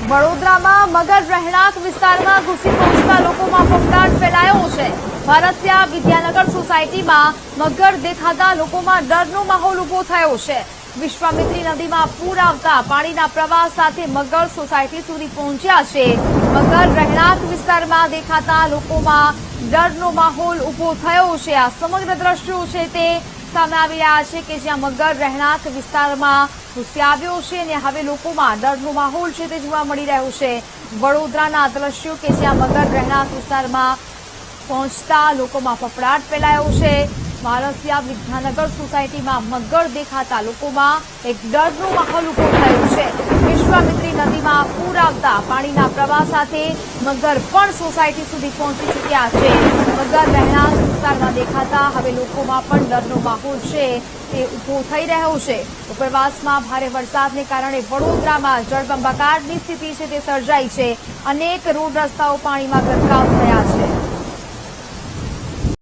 વડોદરામાં મગર રહેણાંક વિસ્તારમાં ઘૂસી પહોંચતા લોકોમાં ફફડાટ ફેલાયો છે। વારસિયા વિદ્યાનગર સોસાયટીમાં મગર દેખાતા લોકોમાં ડરનો માહોલ ઉભો થયો છે। વિશ્વામિત્રી નદીમાં પૂર આવતા પાણીના પ્રવાહ સાથે મગર સોસાયટી સુધી પહોંચ્યા છે। મગર રહેણાંક વિસ્તારમાં દેખાતા લોકોમાં ડરનો માહોલ ઉભો થયો છે। આ સમગ્ર દ્રશ્યો છે તે સામે આવી રહ્યા છે કે જ્યાં મગર રહેણાંક વિસ્તારમાં ઘૂસી આવ્યો છે અને હવે લોકોમાં ડરનો માહોલ છે તે જોવા મળી રહ્યો છે। વડોદરાના દ્રશ્યો કે જ્યાં મગર રહેણાંક વિસ્તારમાં પહોંચતા લોકોમાં ફફડાટ ફેલાયો છે। વારસિયા વિદ્યાનગર સોસાયટીમાં મગર દેખાતા લોકોમાં એક ડરનો માહોલ ઉભો થયો છે। વિશ્વામિત્રી નદીમાં પૂર આવતા પાણીના પ્રવાહ સાથે મગર પણ સોસાયટી સુધી પહોંચી ચૂક્યા છે। મગર રહેણાંક વિસ્તારમાં દેખાતા હવે લોકોમાં પણ ડરનો માહોલ છે તે ઉભો થઈ રહ્યો છે। ઉપરવાસમાં ભારે વરસાદને કારણે વડોદરામાં જળબંબાકારની સ્થિતિ છે તે સર્જાઈ છે। અનેક રોડ રસ્તાઓ પાણીમાં ગરકાવ થયા છે।